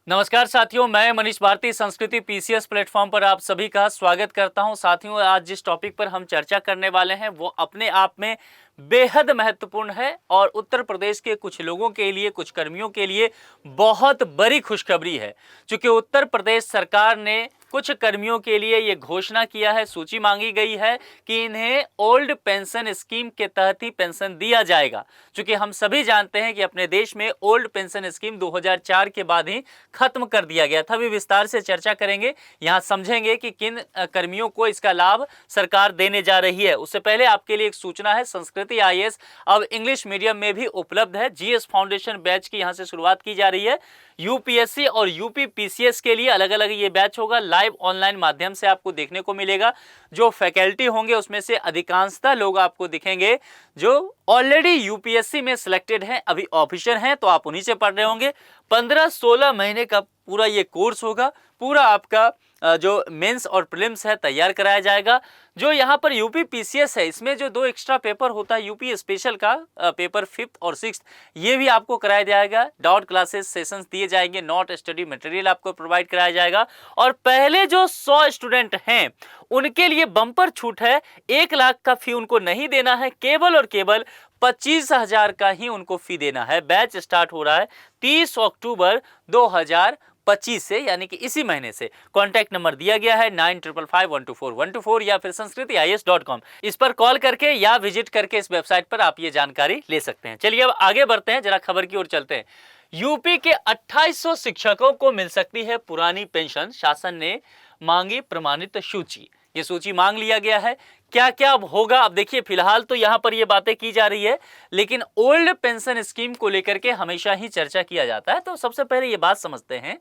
नमस्कार साथियों, मैं मनीष भारती संस्कृति पीसीएस प्लेटफॉर्म पर आप सभी का स्वागत करता हूं। साथियों, आज जिस टॉपिक पर हम चर्चा करने वाले हैं वो अपने आप में बेहद महत्वपूर्ण है और उत्तर प्रदेश के कुछ लोगों के लिए, कुछ कर्मियों के लिए बहुत बड़ी खुशखबरी है। क्योंकि उत्तर प्रदेश सरकार ने कुछ कर्मियों के लिए ये घोषणा किया है, सूची मांगी गई है कि इन्हें ओल्ड पेंशन स्कीम के तहत ही पेंशन दिया जाएगा। क्योंकि हम सभी जानते हैं कि अपने देश में ओल्ड पेंशन स्कीम 2004 के बाद ही खत्म कर दिया गया था। अभी विस्तार से चर्चा करेंगे, यहाँ समझेंगे कि किन कर्मियों को इसका लाभ सरकार देने जा रही है। उससे पहले आपके लिए एक सूचना है, संस्कृति आईएएस अब इंग्लिश मीडियम में भी उपलब्ध है। जीएस फाउंडेशन बैच की यहाँ से शुरुआत की जा रही है। यूपीएससी और यूपी पीसीएस के लिए अलग अलग ये बैच होगा, लाइव ऑनलाइन माध्यम से आपको देखने को मिलेगा। जो फैकल्टी होंगे उसमें से अधिकांशतः लोग आपको दिखेंगे जो ऑलरेडी यूपीएससी में सिलेक्टेड हैं, अभी ऑफिसर हैं, तो आप उन्हीं से पढ़ रहे होंगे। 15-16 महीने का पूरा ये कोर्स होगा। पूरा आपका जो मेंस और प्रीलिम्स है तैयार कराया जाएगा। जो यहाँ पर यूपी पीसीएस है, इसमें जो 2 एक्स्ट्रा पेपर होता है, यूपी स्पेशल का पेपर 5th और 6th, ये भी आपको कराया जाएगा। डाउट क्लासेस सेशंस दिए जाएंगे, नोट स्टडी मटेरियल आपको प्रोवाइड कराया जाएगा। और पहले जो 100 स्टूडेंट हैं उनके लिए बम्पर छूट है। 1 लाख का फी उनको नहीं देना है, केवल और केवल 25,000 का ही उनको फी देना है। बैच स्टार्ट हो रहा है 30 अक्टूबर 2025 से, यानी कि इसी महीने से। कॉन्टैक्ट नंबर दिया गया है 9555124124 या फिर sanskritis.com। इस पर कॉल करके या विजिट करके इस वेबसाइट पर आप ये जानकारी ले सकते हैं। चलिए अब आगे बढ़ते हैं, जरा खबर की ओर चलते हैं। यूपी के 2800 शिक्षकों को मिल सकती है पुरानी पेंशन, शासन ने मांगी प्रमाणित सूची। ये सूची मांग लिया गया है। क्या क्या अब होगा, अब देखिए, फिलहाल तो यहां पर ये बातें की जा रही है, लेकिन ओल्ड पेंशन स्कीम को लेकर के हमेशा ही चर्चा किया जाता है। तो सबसे पहले ये बात समझते हैं,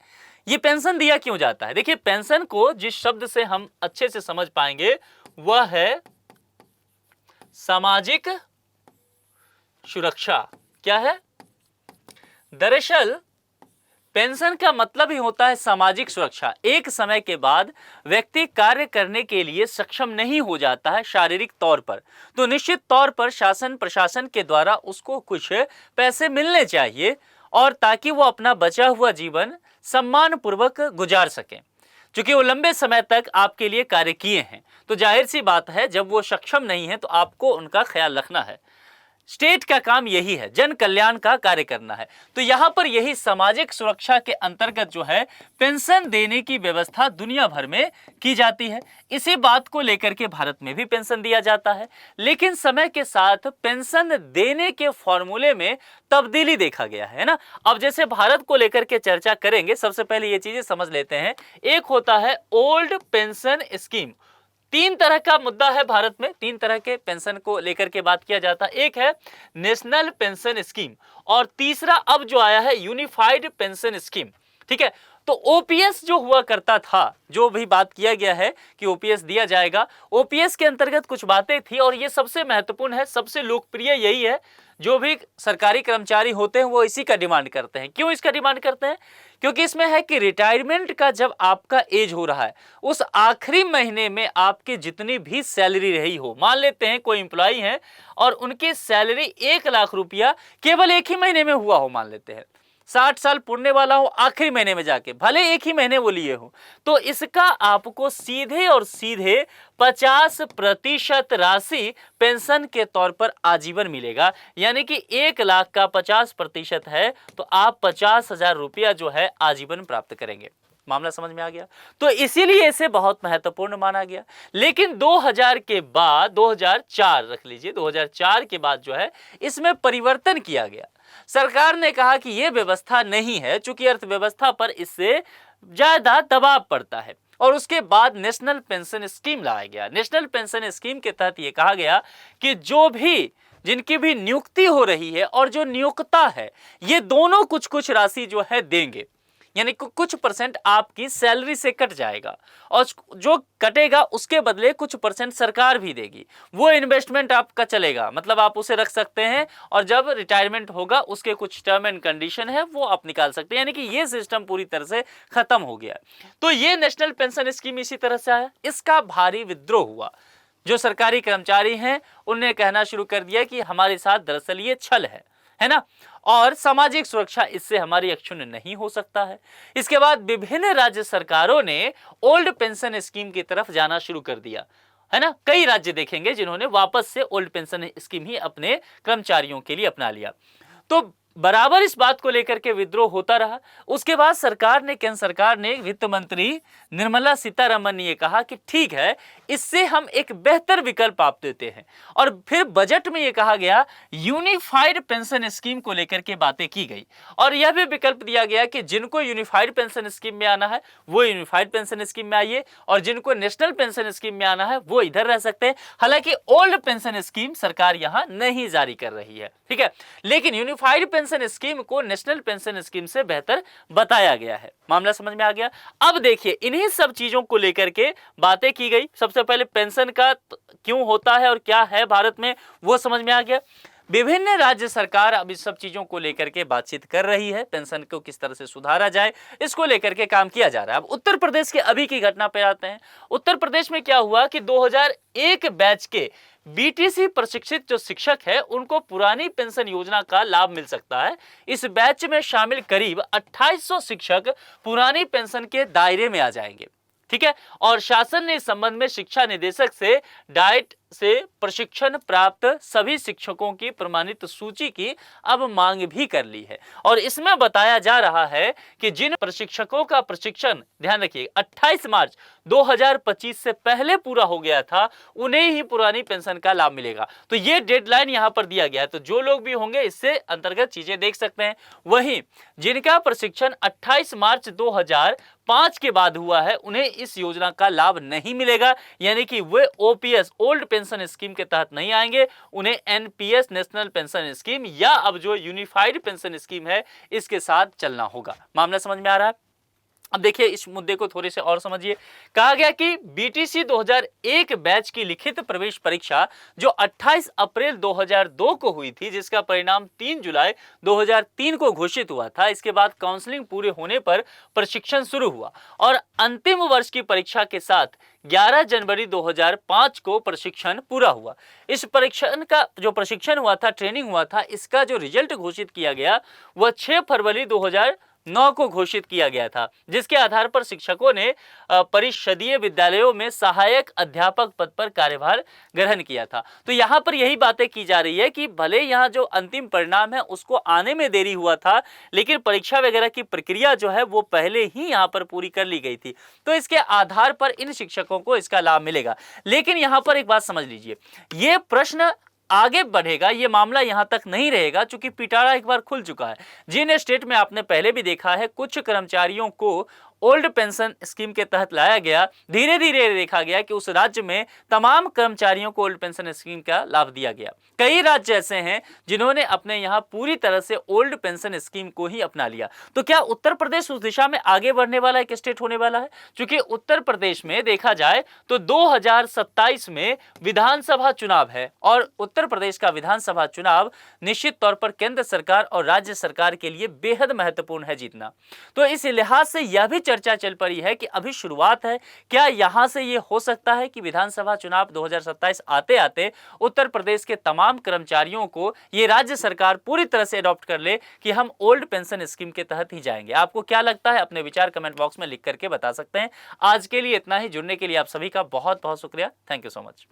ये पेंशन दिया क्यों जाता है। देखिए, पेंशन को जिस शब्द से हम अच्छे से समझ पाएंगे वह है सामाजिक सुरक्षा। क्या है? दरअसल पेंशन का मतलब ही होता है सामाजिक सुरक्षा। एक समय के बाद व्यक्ति कार्य करने के लिए सक्षम नहीं हो जाता है शारीरिक तौर पर, तो निश्चित तौर पर शासन प्रशासन के द्वारा उसको कुछ पैसे मिलने चाहिए, और ताकि वो अपना बचा हुआ जीवन सम्मानपूर्वक गुजार सके। क्योंकि वो लंबे समय तक आपके लिए कार्य किए हैं, तो जाहिर सी बात है जब वो सक्षम नहीं है तो आपको उनका ख्याल रखना है। स्टेट का काम यही है, जन कल्याण का कार्य करना है। तो यहां पर यही सामाजिक सुरक्षा के अंतर्गत जो है पेंशन देने की व्यवस्था दुनिया भर में की जाती है। इसी बात को लेकर के भारत में भी पेंशन दिया जाता है। लेकिन समय के साथ पेंशन देने के फॉर्मूले में तब्दीली देखा गया है ना। अब जैसे भारत को लेकर के चर्चा करेंगे, सबसे पहले ये चीजें समझ लेते हैं। एक होता है ओल्ड पेंशन स्कीम। 3 तरह का मुद्दा है भारत में, 3 तरह के पेंशन को लेकर के बात किया जाता है। एक है नेशनल पेंशन स्कीम, और तीसरा अब जो आया है यूनिफाइड पेंशन स्कीम। ठीक है, तो ओपीएस जो हुआ करता था, जो भी बात किया गया है कि ओपीएस दिया जाएगा, ओपीएस के अंतर्गत कुछ बातें थी, और ये सबसे महत्वपूर्ण है, सबसे लोकप्रिय यही है। जो भी सरकारी कर्मचारी होते हैं वो इसी का डिमांड करते हैं। क्यों इसका डिमांड करते हैं? क्योंकि इसमें है कि रिटायरमेंट का जब आपका एज हो रहा है, उस आखिरी महीने में आपकी जितनी भी सैलरी रही हो, मान लेते हैं कोई एम्प्लॉई है और उनकी सैलरी 1 लाख रुपया केवल एक ही महीने में हुआ हो, मान लेते हैं 60 साल पुरने वाला हो, आखिरी महीने में जाके, भले एक ही महीने वो लिए हो, तो इसका आपको सीधे और सीधे 50% राशि पेंशन के तौर पर आजीवन मिलेगा। यानी कि 1 लाख का 50% है तो आप 50,000 रुपया जो है आजीवन प्राप्त करेंगे। मामला समझ में आ गया? तो इसीलिए इसे बहुत महत्वपूर्ण माना गया। लेकिन 2000 के बाद, 2004 रख लीजिए, 2004 के बाद जो है इसमें परिवर्तन किया गया। सरकार ने कहा कि यह व्यवस्था नहीं है, चूंकि अर्थव्यवस्था पर इससे ज्यादा दबाव पड़ता है, और उसके बाद नेशनल पेंशन स्कीम लाया गया। नेशनल पेंशन स्कीम के तहत यह कहा गया कि जो भी जिनकी भी नियुक्ति हो रही है और जो नियोक्ता है, ये दोनों कुछ कुछ राशि जो है देंगे। यानी कुछ परसेंट आपकी सैलरी से कट जाएगा, और जो कटेगा उसके बदले कुछ परसेंट सरकार भी देगी। वो इन्वेस्टमेंट आपका चलेगा, मतलब आप उसे रख सकते हैं, और जब रिटायरमेंट होगा उसके कुछ टर्म एंड कंडीशन है वो आप निकाल सकते हैं। यानी कि ये सिस्टम पूरी तरह से खत्म हो गया। तो ये नेशनल पेंशन स्कीम इसी तरह से आया। इसका भारी विद्रोह हुआ। जो सरकारी कर्मचारी हैं उन्हें कहना शुरू कर दिया कि हमारे साथ दरअसल ये छल है, है ना। और सामाजिक सुरक्षा इससे हमारी अक्षुण्ण नहीं हो सकता है। इसके बाद विभिन्न राज्य सरकारों ने ओल्ड पेंशन स्कीम की तरफ जाना शुरू कर दिया, है ना। कई राज्य देखेंगे जिन्होंने वापस से ओल्ड पेंशन स्कीम ही अपने कर्मचारियों के लिए अपना लिया। तो बराबर इस बात को लेकर के विद्रोह होता रहा। उसके बाद केंद्र सरकार ने, वित्त मंत्री निर्मला सीतारमन ने ये कहा कि ठीक है, इससे हम एक बेहतर विकल्प आप देते हैं। और फिर बजट में ये कहा गया, यूनिफाइड पेंशन स्कीम को लेकर के बातें की गई और यह भी विकल्प दिया गया कि जिनको यूनिफाइड पेंशन स्कीम में आना है वो यूनिफाइड पेंशन स्कीम में आइए और जिनको नेशनल पेंशन स्कीम में आना है वो इधर रह सकते हैं। हालांकि ओल्ड पेंशन स्कीम सरकार यहां नहीं जारी कर रही है, ठीक है, लेकिन यूनिफाइड पेंशन स्कीम को नेशनल पेंशन स्कीम से बेहतर बताया गया है। मामला समझ में आ गया। अब देखिए, इन्हीं सब चीजों को लेकर के बातें की गई। सबसे पहले पेंशन का क्यों होता है और क्या है भारत में, वो समझ में आ गया। विभिन्न राज्य सरकार अब इस सब चीजों को लेकर के बातचीत कर रही है, पेंशन को किस तरह से सुधारा जाए इसको लेकर के काम किया जा रहा है। अब उत्तर प्रदेश के अभी की घटना पे आते हैं। उत्तर प्रदेश में क्या हुआ कि 2001 बैच के बीटीसी प्रशिक्षित जो शिक्षक है उनको पुरानी पेंशन योजना का लाभ मिल सकता है। इस बैच में शामिल करीब 2800 शिक्षक पुरानी पेंशन के दायरे में आ जाएंगे, ठीक है। और शासन ने इस संबंध में शिक्षा निदेशक से डाइट से प्रशिक्षण प्राप्त सभी शिक्षकों की प्रमाणित सूची की अब मांग भी कर ली है। और इसमें बताया जा रहा है कि जिन प्रशिक्षकों का प्रशिक्षण, ध्यान रखिए, 28 मार्च 2025 से पहले पूरा हो गया था, उन्हें ही पुरानी पेंशन का लाभ मिलेगा। तो ये डेडलाइन यहां पर दिया गया है, तो जो लोग भी होंगे इससे अंतर्गत चीजें देख सकते हैं। वहीं जिनका प्रशिक्षण 28 मार्च 2005 के बाद हुआ है उन्हें इस योजना का लाभ नहीं मिलेगा, यानी कि वे ओपीएस ओल्ड पेंशन स्कीम के तहत नहीं आएंगे, उन्हें एनपीएस नेशनल पेंशन स्कीम या अब जो यूनिफाइड पेंशन स्कीम है इसके साथ चलना होगा। मामला समझ में आ रहा है। अब देखिए, इस मुद्दे को थोड़े से और समझिए। कहा गया कि बीटीसी 2001 बैच की लिखित प्रवेश परीक्षा जो 28 अप्रैल 2002 को हुई थी, जिसका परिणाम 3 जुलाई 2003 को घोषित हुआ था। इसके बाद काउंसलिंग पूरे होने पर प्रशिक्षण शुरू हुआ और अंतिम वर्ष की परीक्षा के साथ 11 जनवरी 2005 को प्रशिक्षण पूरा हुआ। इस परीक्षण का जो प्रशिक्षण हुआ था, ट्रेनिंग हुआ था, इसका जो रिजल्ट घोषित किया गया वह 6 फरवरी 2009 को घोषित किया गया था, जिसके आधार पर शिक्षकों ने परिषदीय विद्यालयों में सहायक अध्यापक पद पर कार्यभार ग्रहण किया था। तो यहाँ पर यही बातें की जा रही है कि भले यहाँ जो अंतिम परिणाम है उसको आने में देरी हुआ था, लेकिन परीक्षा वगैरह की प्रक्रिया जो है वो पहले ही यहाँ पर पूरी कर ली गई थी, तो इसके आधार पर इन शिक्षकों को इसका लाभ मिलेगा। लेकिन यहाँ पर एक बात समझ लीजिए, ये प्रश्न आगे बढ़ेगा, ये मामला यहां तक नहीं रहेगा, क्योंकि पिटारा एक बार खुल चुका है। जिन स्टेट में आपने पहले भी देखा है कुछ कर्मचारियों को ओल्ड पेंशन स्कीम के तहत लाया गया, धीरे धीरे देखा गया कि उस राज्य में तमाम कर्मचारियों को ओल्ड पेंशन स्कीम का लाभ दिया गया। कई राज्य ऐसे हैं जिन्होंने अपने यहां पूरी तरह से ओल्ड पेंशन स्कीम को ही अपना लिया। तो क्या उत्तर प्रदेश उस दिशा में आगे बढ़ने वाला एक स्टेट होने वाला है? क्योंकि उत्तर प्रदेश में देखा जाए तो 2027 में विधानसभा चुनाव है और उत्तर प्रदेश का विधानसभा चुनाव निश्चित तौर पर केंद्र सरकार और राज्य सरकार के लिए बेहद महत्वपूर्ण है जीतना। तो इस लिहाज से यह भी चर्चा चल पड़ी है कि अभी शुरुआत है, क्या यहां से यह हो सकता है कि विधानसभा चुनाव 2027 आते आते उत्तर प्रदेश के तमाम कर्मचारियों को ये राज्य सरकार पूरी तरह से अडॉप्ट कर ले कि हम ओल्ड पेंशन स्कीम के तहत ही जाएंगे। आपको क्या लगता है? अपने विचार कमेंट बॉक्स में लिख करके बता सकते हैं। आज के लिए इतना ही। जुड़ने के लिए आप सभी का बहुत बहुत शुक्रिया। Thank you so much.